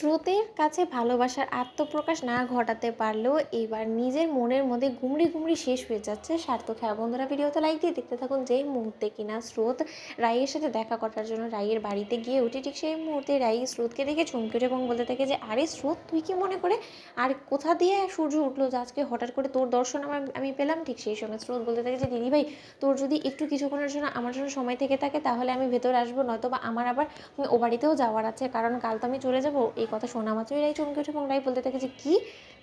স্রোতের কাছে ভালোবাসার আত্মপ্রকাশ না ঘটাতে পারলেও এবার নিজের মনের মধ্যে গুমড়ি গুমড়ি শেষ হয়ে যাচ্ছে সার্থক। হ্যাঁ বন্ধুরা, ভিডিওতে লাইক দিয়ে দেখতে থাকুন। যেই মুহূর্তে কিনা স্রোত রাইয়ের সাথে দেখা করার জন্য রাইয়ের বাড়িতে গিয়ে উঠে, ঠিক সেই মুহূর্তে রাই স্রোতকে দেখে চমকে ওঠে এবং বলতে থাকে যে আরে স্রোত, তুই কি মনে করে আর কোথা দিয়ে সূর্য উঠলো যে আজকে হঠাৎ করে তোর দর্শন আমি পেলাম। ঠিক সেই সময় স্রোত বলতে থাকে যে দিদি ভাই, তোর যদি একটু কিছুক্ষণের জন্য আমার জন্য সময় থেকে থাকে তাহলে আমি ভেতরে আসবো, নয়তো বা আমার আবার ও বাড়িতেও যাওয়ার আছে, কারণ কাল তো আমি চলে যাবো। এই কথা শোনা মাত্রই রাই চমকে ওঠে এবং রাই বলতে থাকে যে কি,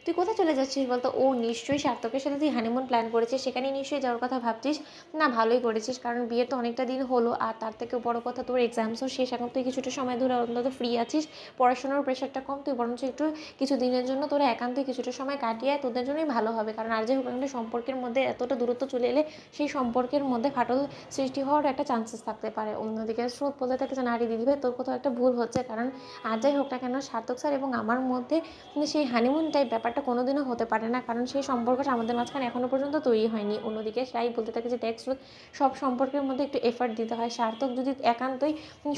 তুই কোথায় চলে যাচ্ছিস বলতো? ও নিশ্চয়ই সার্থকের সাথে তুই হানিমুন প্ল্যান করেছিস, সেখানে নিশ্চয়ই যাওয়ার কথা ভাবছিস। না, ভালোই করেছিস, কারণ বিয়ের তো অনেকটা দিন হলো, আর তার থেকেও বড় কথা তোর এক্সামসও শেষ, এখন তুই কিছুটা সময় ধরে অন্তত ফ্রি আছিস, পড়াশোনার প্রেশারটা কম, তুই বরঞ্চ একটু কিছু দিনের জন্য তোরা একান্তই কিছুটা সময় কাটিয়ে তোদের জন্যই ভালো হবে। কারণ আর যে হোক একটা সম্পর্কের মধ্যে এতটা দূরত্ব চলে এলে সেই সম্পর্কের মধ্যে ফাটল সৃষ্টি হওয়ার একটা চান্সেস থাকতে পারে। অন্যদিকে স্রোত বলতে থাকে যে নারী দিদিভাই, তোর কোথাও একটা ভুল হচ্ছে, কারণ আর যাই হোক না কেন সার্থক স্যার এবং আমার মধ্যে সেই হানিমুন টাইপ ব্যাপারটা কোনোদিনও হতে পারে না, কারণ সেই সম্পর্কটা আমাদের মাঝখানে এখনও পর্যন্ত তৈরি হয়নি। অন্যদিকে সাই বলতে থাকে যে দেখ স্রোত, সব সম্পর্কের মধ্যে একটু এফার্ট দিতে হয়। সার্থক যদি একান্তই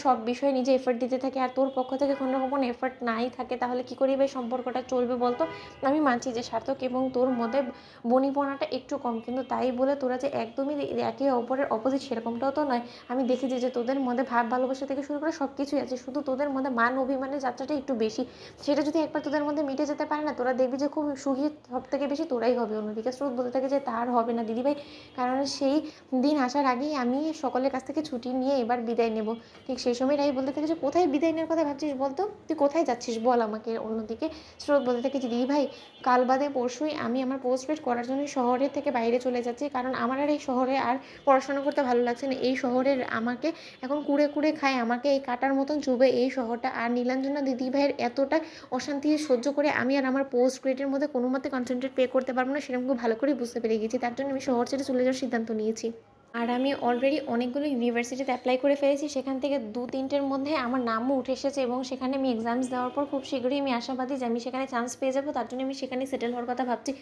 সব বিষয়ে নিজে এফার্ট দিতে থাকে আর তোর পক্ষ থেকে কোনো রকম এফার্ট নাই থাকে, তাহলে কী করে এই সম্পর্কটা চলবে বলতো? আমি মানছি যে সার্থক এবং তোর মধ্যে বনিপনাটা একটু কম, কিন্তু তাই বলে তোরা যে একদমই একে অপরের অপোজিট সেরকমটাও তো নয়। আমি দেখেছি যে তোদের মধ্যে ভাব ভালোবাসা থেকে শুরু করে সব কিছুই আছে, শুধু তোদের মধ্যে মান অভিমানের যাত্রাটা একটু বেশি। সেটা যদি একবার তোদের মধ্যে মিটে যেতে পারে না, তোরা দেখবি যে খুব সুখী সব থেকে বেশি তোরাই হবে। অন্যদিকে স্রোত বলতে থাকে যে তার হবে না দিদিভাই, কারণ সেই দিন আসার আগেই আমি সকলের কাছ থেকে ছুটি নিয়ে এবার বিদায় নেব। ঠিক সেই সময় রাই বলতে থাকে যে কোথায় বিদায় নেওয়ার কথা ভাবছিস বলতো? তুই কোথায় যাচ্ছিস বল আমাকে। অন্যদিকে স্রোত বলতে থাকে যে দিদিভাই, কাল বাদে পরশুই আমি আমার পোস্ট গ্রেড করার জন্য শহরের থেকে বাইরে চলে যাচ্ছি, কারণ আমার আর এই শহরে আর পড়াশোনা করতে ভালো লাগছে না। এই শহরের আমাকে এখন কুড়ে কুড়ে খায়, আমাকে এই কাটার মতন চুবে এই শহরটা। আর নীলাঞ্জনা দিদিভাইয়ের এতটা অশান্তি সহ্য করে আমি আর আমার পোস্ট গ্রেডের মধ্যে কোনো মতে কনসেন্ট্রেট করতে পারবো না, সেরকম খুব ভালো করে বুঝতে পেরে গেছি। তার জন্য আমি শহর ছেড়ে চলে যাওয়ার সিদ্ধান্ত নিয়েছি। আর আমি অলরেডি অনেকগুলো ইউনিভার্সিটিতে অ্যাপ্লাই করে ফেলেছি, সেখান থেকে 2-3টের মধ্যে আমার নামও উঠে এসেছে এবং সেখানে আমি এক্সামস দেওয়ার পর খুব শীঘ্রই আমি আশাবাদী যে আমি সেখানে চান্স পেয়ে যাবো। তার জন্য আমি সেখানে সেটেল হওয়ার কথা ভাবছি।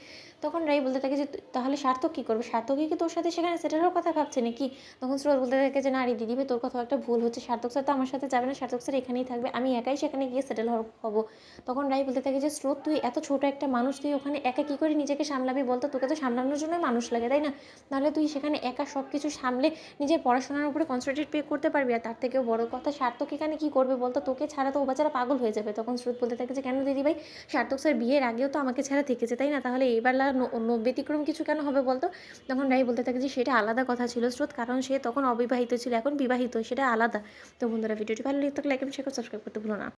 তখন রাই বলতে থাকে যে তাহলে সার্থক কী করবে? সার্থকই কি তোর সাথে সেখানে সেটেল হওয়ার কথা ভাবছে নাকি? তখন স্রোত বলতে থাকে যে না রে দিদিভাই, তোর কোথাও একটা ভুল হচ্ছে, সার্থক স্যার তো আমার সাথে যাবে না, সার্থক স্যার এখানেই থাকবে, আমি একাই সেখানে গিয়ে সেটেল হবো। তখন রাই বলতে থাকে যে স্রোত, তুই এত ছোট একটা মানুষ, তুই ওখানে একা কী করে নিজেকে সামলাবি বলতো? তোকে তো সামলানোর জন্যই মানুষ লাগে, তাই না? নাহলে তুই সেখানে একা সব কিছু সামলে নিজের পড়াশোনার উপরে কনসেন্ট্রেট করতে পারবি। আর তার থেকেও বড় কথা, সার্থক এখানে কী করবে বলতো? তোকে ছাড়া তো ও বাচ্চারা পাগল হয়ে যাবে। তখন স্রোত বলতে থাকে যে কেন দিদিভাই, সার্থক স্যার বিয়ের আগেও তো আমাকে ছাড়া থেকেছে, তাই না? তাহলে এবার অন্য ব্যতিক্রম কিছু কেন হবে বলতো? তখন রাই বলতে থাকে যে সেটা আলাদা কথা ছিল স্রোত, কারণ সে তখন অবিবাহিত ছিল, এখন বিবাহিত, সেটা আলাদা। তো বন্ধুরা, ভিডিওটি ভালো লেগে থাকলে লাইক এবং শেয়ার করে সাবস্ক্রাইব করতে ভুলো না।